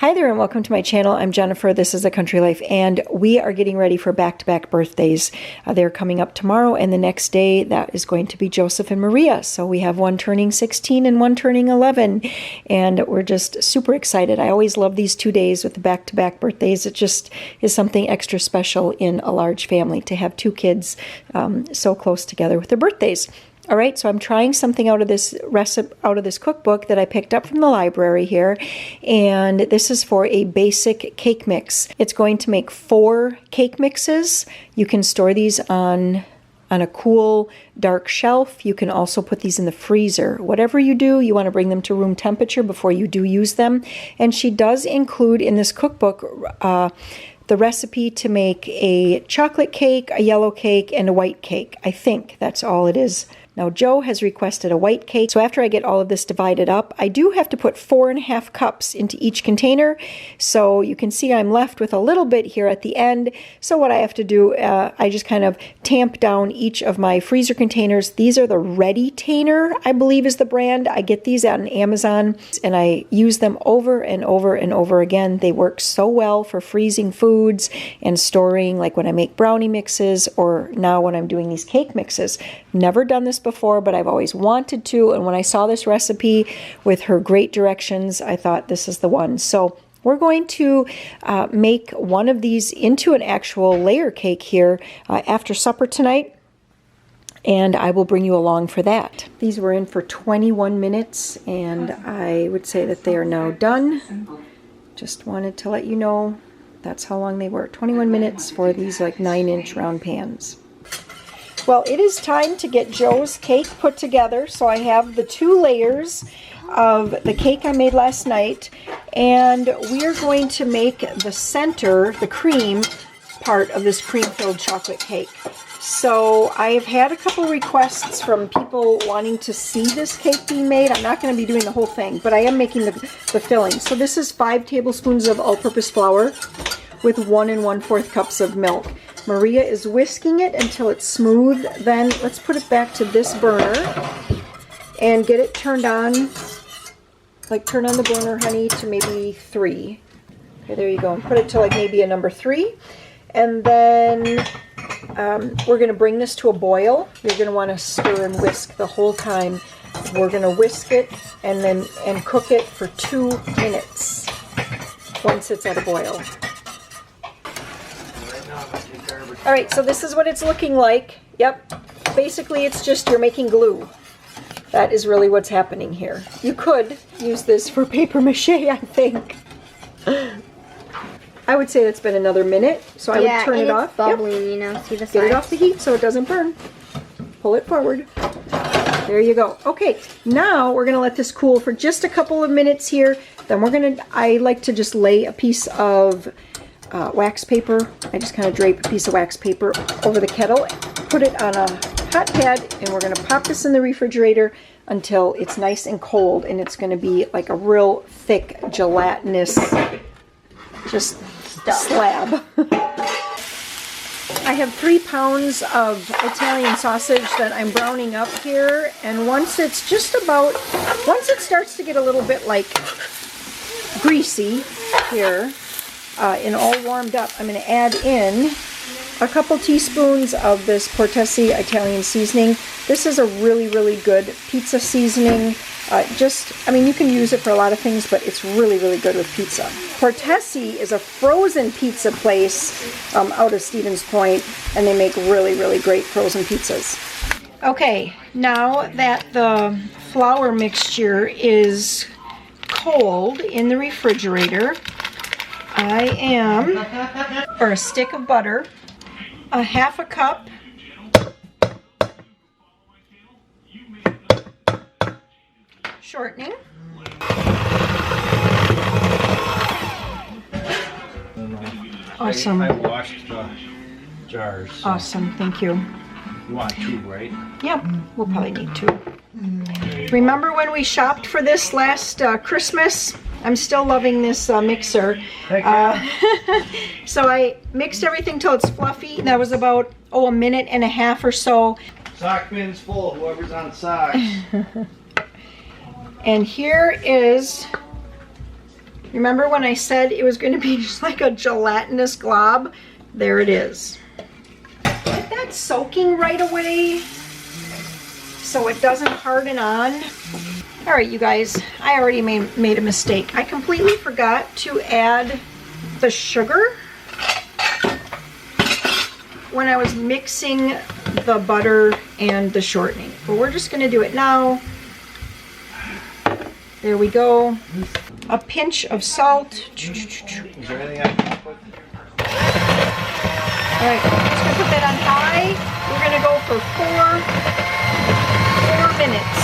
Hi there and welcome to my channel. I'm Jennifer. This is A Country Life and we are getting ready for back-to-back birthdays. They're coming up tomorrow and the next day that is going to be Joseph and Maria. So we have one turning 16 and one turning 11 and we're just super excited. I always love these 2 days with the back-to-back birthdays. It just is something extra special in a large family to have two kids so close together with their birthdays. All right, so I'm trying something out of this recipe, out of this cookbook that I picked up from the library here, and this is for a basic cake mix. It's going to make 4 cake mixes. You can store these on a cool, dark shelf. You can also put these in the freezer. Whatever you do, you want to bring them to room temperature before you do use them. And she does include in this cookbook the recipe to make a chocolate cake, a yellow cake, and a white cake. I think that's all it is. Now, Joe has requested a white cake, so after I get all of this divided up, I do have to put 4.5 cups into each container, so you can see I'm left with a little bit here at the end. So what I have to do, I just kind of tamp down each of my freezer containers. These are the Ready-Tainer, I believe is the brand. I get these on Amazon, and I use them over and over and over again. They work so well for freezing foods and storing, like when I make brownie mixes or now when I'm doing these cake mixes. Never done this before, but I've always wanted to, and when I saw this recipe with her great directions, I thought this is the one. So we're going to make one of these into an actual layer cake here after supper tonight, and I will bring you along for that. These were in for 21 minutes, and I would say that they are now done. Just wanted to let you know that's how long they were. 21 minutes for these like 9-inch round pans. Well, it is time to get Joe's cake put together. So I have the 2 layers of the cake I made last night, and we are going to make the center, the cream part of this cream-filled chocolate cake. So I have had a couple requests from people wanting to see this cake being made. I'm not going to be doing the whole thing, but I am making the filling. So this is 5 tablespoons of all-purpose flour with 1 1/4 cups of milk. Maria is whisking it until it's smooth. Then let's put it back to this burner and get it turned on. Like turn on the burner, honey, to maybe 3. Okay, there you go. And put it to like maybe a number 3. And then we're going to bring this to a boil. You're going to want to stir and whisk the whole time. We're going to whisk it and cook it for 2 minutes once it's at a boil. All right, so this is what it's looking like. Yep, basically it's just you're making glue. That is really what's happening here. You could use this for paper mache, I think. I would say it's been another minute, so I would turn it off. Bubbling, yep. You know, see the sides? Get it off the heat so it doesn't burn. Pull it forward. There you go. Okay, now we're gonna let this cool for just a couple of minutes here. Then I like to just lay a piece of wax paper. I just kind of drape a piece of wax paper over the kettle, put it on a hot pad, and we're going to pop this in the refrigerator until it's nice and cold, and it's going to be like a real thick, gelatinous, just slab. I have 3 pounds of Italian sausage that I'm browning up here, and once it starts to get a little bit like greasy here, and all warmed up, I'm going to add in a couple teaspoons of this Portesi Italian seasoning. This is a really, really good pizza seasoning. I mean, you can use it for a lot of things, but it's really, really good with pizza. Portesi is a frozen pizza place out of Stevens Point, and they make really, really great frozen pizzas. Okay, now that the flour mixture is cold in the refrigerator, I am, for a stick of butter, a 1/2 cup shortening, awesome. I washed the jars. So. Awesome, thank you. You want 2, right? Yep, we'll probably need 2. Remember when we shopped for this last Christmas? I'm still loving this mixer. So I mixed everything till it's fluffy. That was about, 1.5 minutes or so. Sock bin's full, whoever's on socks. And here is Remember when I said it was going to be just like a gelatinous glob? There it is. Get that soaking right away so it doesn't harden on. All right, you guys, I already made a mistake. I completely forgot to add the sugar when I was mixing the butter and the shortening. But we're just going to do it now. There we go. A pinch of salt. Is there anything I can help with? All right, I'm just gonna put that on high. We're gonna go for four minutes.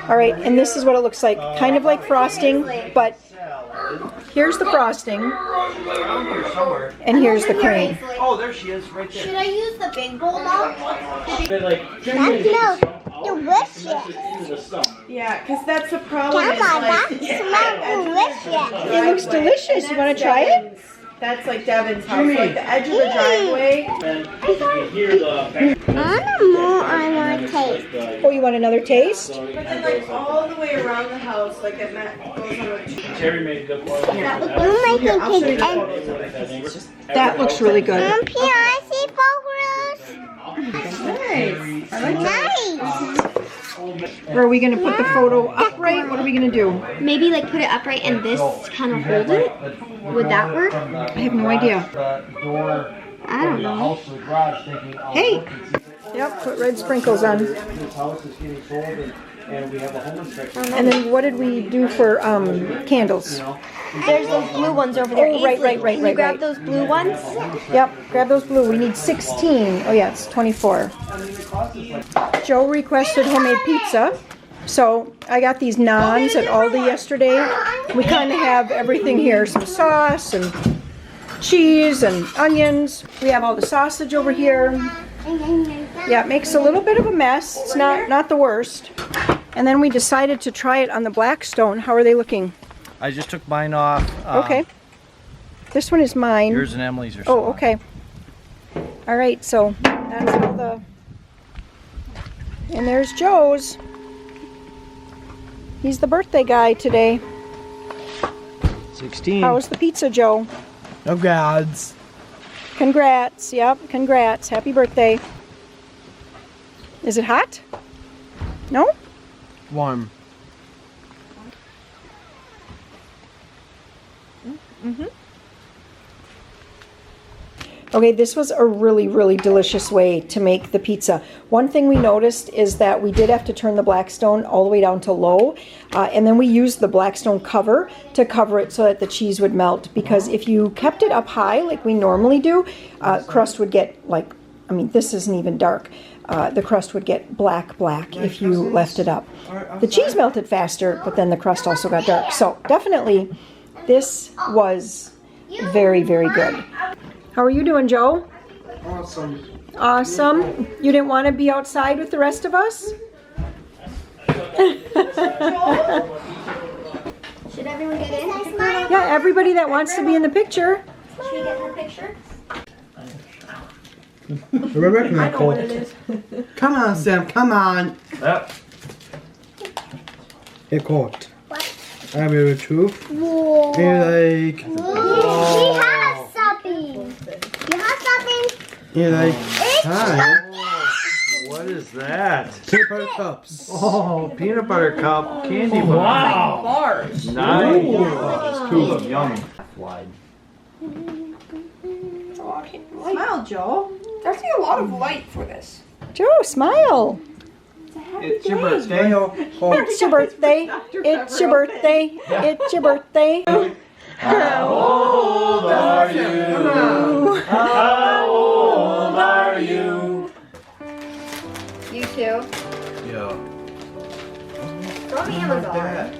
All right, and this is what it looks like. Kind of like frosting, but here's the frosting, and here's the cream. Oh, there she is, right there. Should I use the big bowl now? That's delicious. Yeah, because that's the problem. Grandma, that Like, smells delicious. It looks delicious. You want to try it? That's like Devin's house, like the edge of the driveway. I want to taste. Oh, you want another taste? But then like all the way around the house, like it goes on a Terry made good point. You make it cake and That looks really good. Here, I see photos. nice. I like Nice. Or are we going to put the photo upright? What are we going to do? Maybe like put it upright and this kind of hold it. Would that work? I have no idea. I don't know. Hey! Yep, put red sprinkles on. And then what did we do for candles? There's those blue ones over there. Oh, right, easily. right, right, Can right, you grab right. those blue ones? Yep, grab those blue. We need 16. Oh yeah, it's 24. Joe requested homemade pizza. So I got these naans at Aldi yesterday. We kind of have everything here. Some sauce and cheese and onions. We have all the sausage over here. Yeah, it makes a little bit of a mess. It's not the worst. And then we decided to try it on the Blackstone. How are they looking? I just took mine off. Okay. This one is mine. Yours and Emily's are Oh, okay. All right, so that's all the... And there's Joe's. He's the birthday guy today. 16. How's the pizza, Joe? Oh, gods. Congrats. Yep, congrats. Happy birthday. Is it hot? No? Warm. Okay, this was a really, really delicious way to make the pizza. One thing we noticed is that we did have to turn the Blackstone all the way down to low, and then we used the Blackstone cover to cover it so that the cheese would melt, because if you kept it up high like we normally do, crust would get like, I mean, this isn't even dark. The crust would get black if you left it up. The cheese melted faster, but then the crust also got dark. So definitely, this was very, very good. How are you doing, Joe? Awesome. Awesome. You didn't want to be outside with the rest of us? Should everyone get in? Yeah, everybody that wants to be in the picture. Should we get her picture? Rebecca and Cole. Come on, Sam. Come on. Yep. Hey, Cole. I have a truth. Whoa. You're like, We have something. You have something? you're like, hi. What is that? Peanut butter cups. Oh, peanut butter cup candy bar. Wow. bars. Nice. It's cool. Yummy. Wide. Smile, Joe. There's a lot of light for this. Joe, smile. It's your birthday. It's your birthday. It's your birthday. It's your birthday. How old are you? How old are you? You too. Yeah. Throw the Amazon.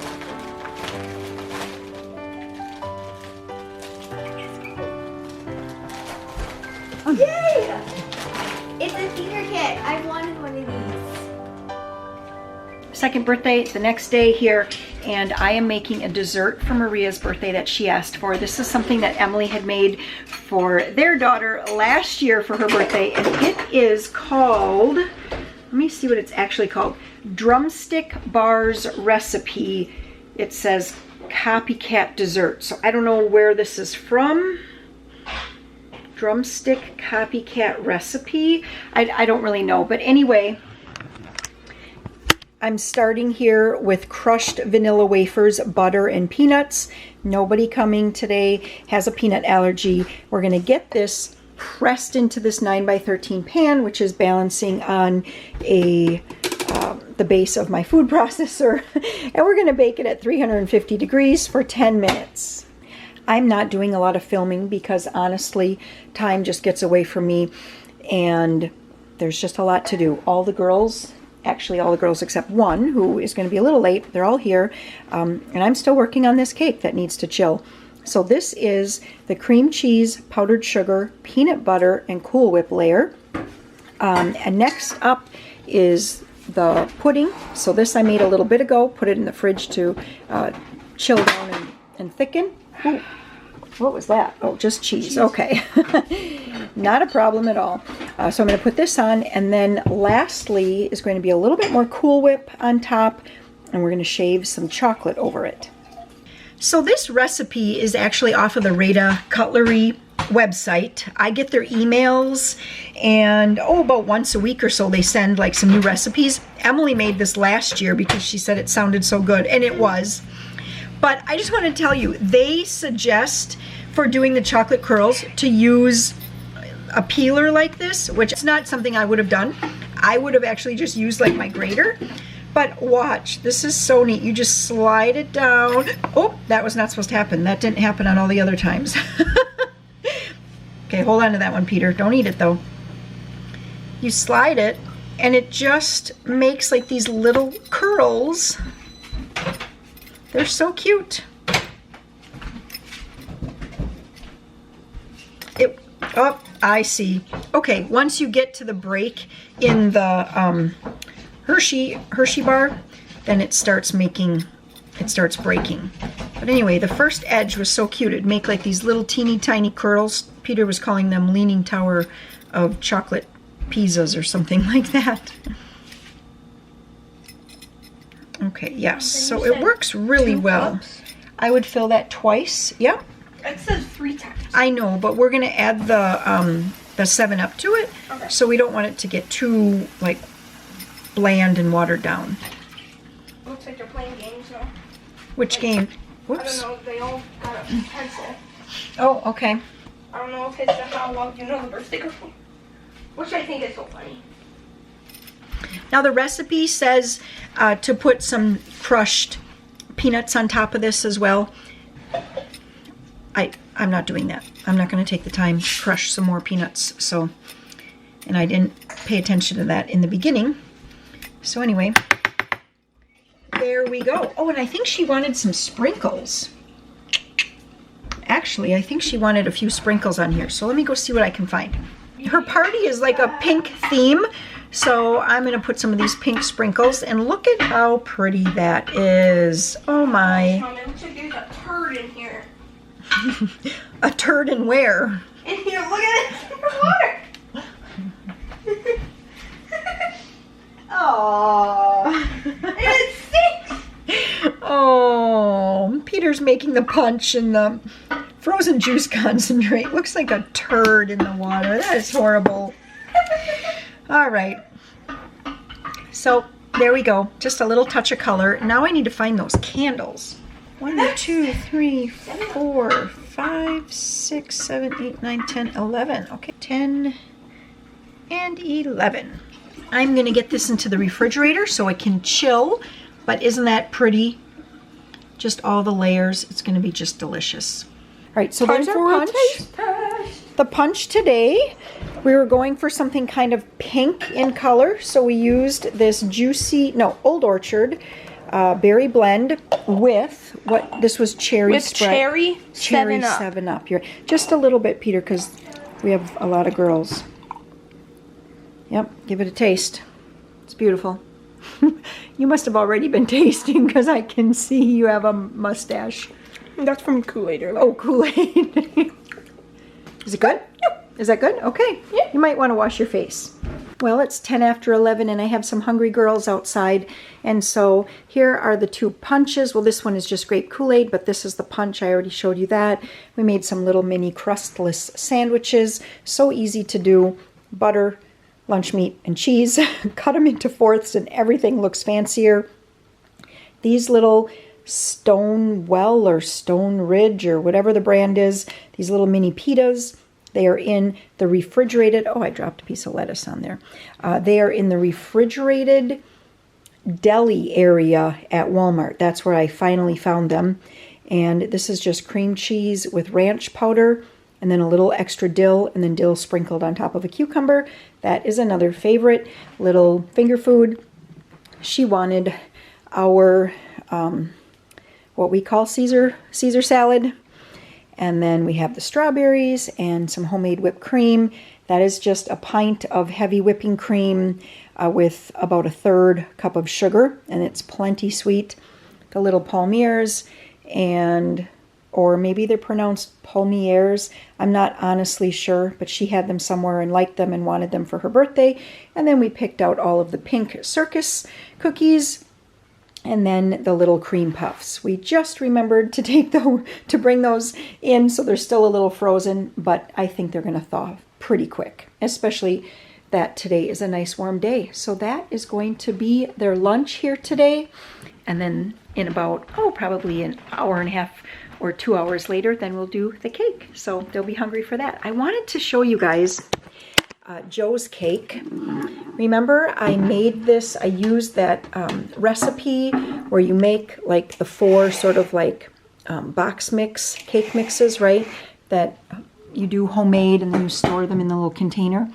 Yay! It's a theater kit. I wanted one of these. Second birthday, the next day here, and I am making a dessert for Maria's birthday that she asked for. This is something that Emily had made for their daughter last year for her birthday, and it is called, let me see what it's actually called, drumstick bars recipe. It says Copycat dessert. So I don't know where this is from. Drumstick Copycat recipe. I don't really know. But anyway, I'm starting here with crushed vanilla wafers, butter, and peanuts. Nobody coming today has a peanut allergy. We're going to get this pressed into this 9x13 pan, which is balancing on the base of my food processor. And we're going to bake it at 350 degrees for 10 minutes. I'm not doing a lot of filming because honestly, time just gets away from me and there's just a lot to do. All the girls, actually all the girls except one who is going to be a little late, they're all here. And I'm still working on this cake that needs to chill. So this is the cream cheese, powdered sugar, peanut butter, and Cool Whip layer. And next up is the pudding. So this I made a little bit ago, put it in the fridge to chill down and thicken. Ooh, what was that? Oh, just cheese. Okay. Not a problem at all. So I'm going to put this on, and then lastly is going to be a little bit more Cool Whip on top, and we're going to shave some chocolate over it. So this recipe is actually off of the Rada Cutlery website. I get their emails, and about once a week or so they send like some new recipes. Emily made this last year because she said it sounded so good, and it was. But I just want to tell you, they suggest for doing the chocolate curls to use a peeler like this, which is not something I would have done. I would have actually just used like my grater. But watch, this is so neat. You just slide it down. Oh, that was not supposed to happen. That didn't happen on all the other times. Okay, hold on to that one, Peter. Don't eat it though. You slide it and it just makes like these little curls. They're so cute. Oh, I see. Okay, once you get to the break in the Hershey bar, then it starts breaking. But anyway, the first edge was so cute. It'd make like these little teeny tiny curls. Peter was calling them Leaning Tower of Chocolate Pizzas or something like that. Okay, yes, so it works really well. I would fill that twice. Yep. It says 3 times. I know, but we're gonna add the 7-Up to it. Okay. So we don't want it to get too like bland and watered down. Looks like they're playing games now. Which game? I Whoops. don't know, they all got a pencil. Oh, okay. I don't know if it's how well you know the birthday girl. Which I think is so funny. Now the recipe says to put some crushed peanuts on top of this as well. I'm not doing that. I'm not going to take the time to crush some more peanuts. So, and I didn't pay attention to that in the beginning. So anyway, there we go. Oh, and I think she wanted some sprinkles. Actually, I think she wanted a few sprinkles on here. So let me go see what I can find. Her party is like a pink theme. So I'm going to put some of these pink sprinkles, and look at how pretty that is. Oh my. Mom, it looks like there's a turd in here. A turd in where? In here, look at it. In the water. Aww. It stinks. Oh, Peter's making the punch and the frozen juice concentrate. Looks like a turd in the water. That is horrible. All right. So there we go. Just a little touch of color. Now I need to find those candles. 1, 2, 3, 4, 5, 6, 7, 8, 9, 10, 11. Okay, 10 and 11. I'm going to get this into the refrigerator so it can chill. But isn't that pretty? Just all the layers. It's going to be just delicious. All right, so there's our punch. The punch today, we were going for something kind of pink in color. So we used this Old Orchard berry blend with this was cherry With Sprite. cherry 7-Up. 7-Up. You're just a little bit, Peter, because we have a lot of girls. Yep, give it a taste. It's beautiful. You must have already been tasting because I can see you have a mustache. That's from Kool-Aid earlier. Oh, Kool-Aid. Is it good? Yeah. Is that good? Okay. Yeah. You might want to wash your face. Well, it's 10 after 11 and I have some hungry girls outside. And so here are the 2 punches. Well, this one is just grape Kool-Aid, but this is the punch. I already showed you that. We made some little mini crustless sandwiches. So easy to do. Butter, lunch meat, and cheese. Cut them into fourths and everything looks fancier. These little Stone Well or Stone Ridge or whatever the brand is, these little mini pitas. They are in the refrigerated, oh, I dropped a piece of lettuce on there. They are in the refrigerated deli area at Walmart. That's where I finally found them. And this is just cream cheese with ranch powder and then a little extra dill and then dill sprinkled on top of a cucumber. That is another favorite little finger food. She wanted our, what we call Caesar salad. And then we have the strawberries and some homemade whipped cream. That is just a pint of heavy whipping cream with about 1/3 cup of sugar, and it's plenty sweet. The little palmiers, or maybe they're pronounced palmiers. I'm not honestly sure, but she had them somewhere and liked them and wanted them for her birthday. And then we picked out all of the pink circus cookies. And then the little cream puffs. We just remembered to bring those in, so they're still a little frozen, but I think they're going to thaw pretty quick, especially that today is a nice warm day. So that is going to be their lunch here today. And then in about, probably an hour and a half or 2 hours later, then we'll do the cake. So they'll be hungry for that. I wanted to show you guys Joe's cake. Remember I made this, I used that recipe where you make like the 4 sort of like box mix, cake mixes, right? That you do homemade and then you store them in the little container.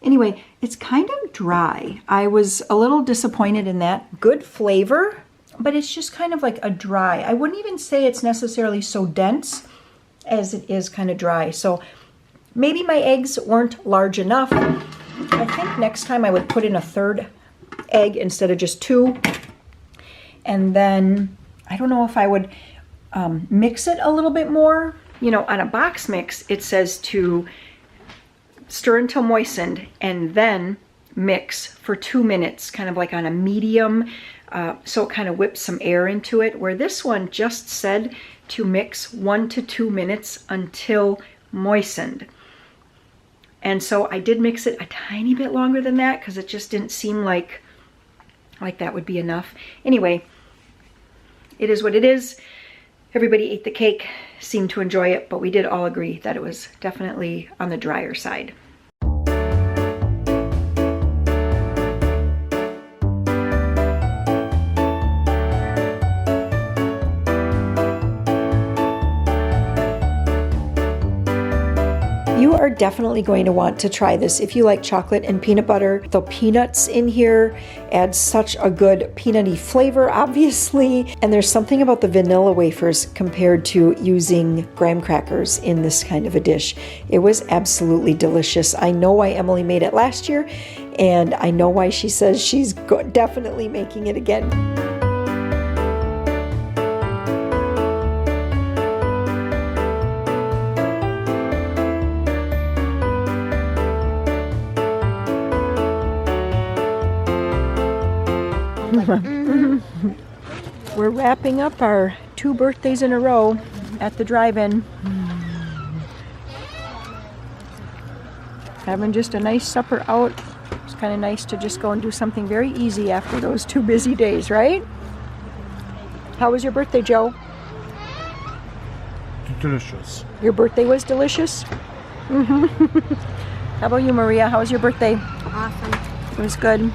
Anyway, it's kind of dry. I was a little disappointed in that. Good flavor, but it's just kind of like a dry. I wouldn't even say it's necessarily so dense as it is kind of dry. So maybe my eggs weren't large enough. I think next time I would put in a 1/3 egg instead of just 2. And then I don't know if I would mix it a little bit more. You know, on a box mix, it says to stir until moistened and then mix for 2 minutes, kind of like on a medium, so it kind of whips some air into it, where this one just said to mix 1 to 2 minutes until moistened. And so I did mix it a tiny bit longer than that because it just didn't seem like that would be enough. Anyway, it is what it is. Everybody ate the cake, seemed to enjoy it, but we did all agree that it was definitely on the drier side. You are definitely going to want to try this if you like chocolate and peanut butter. The peanuts in here add such a good peanutty flavor, obviously. And there's something about the vanilla wafers compared to using graham crackers in this kind of a dish. It was absolutely delicious. I know why Emily made it last year, and I know why she says she's definitely making it again. We're wrapping up our 2 birthdays in a row at the drive-in. Having just a nice supper out. It's kind of nice to just go and do something very easy after those 2 busy days, right? How was your birthday, Joe? Delicious. Your birthday was delicious? Mm-hmm. How about you, Maria? How was your birthday? Awesome. It was good.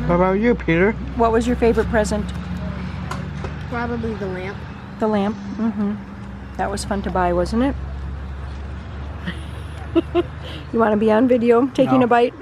How about you, Peter? What was your favorite present? Probably the lamp. The lamp. Mm-hmm. That was fun to buy, wasn't it? You want to be on video taking a bite?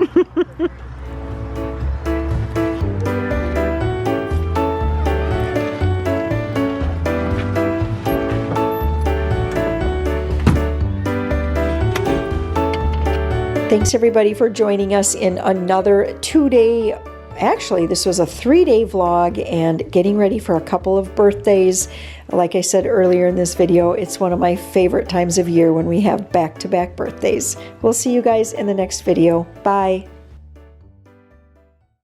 Thanks everybody for joining us in another 2-day, actually this was a 3-day vlog, and getting ready for a couple of birthdays. Like I said earlier in this video, it's one of my favorite times of year when we have back-to-back birthdays. We'll see you guys in the next video. Bye.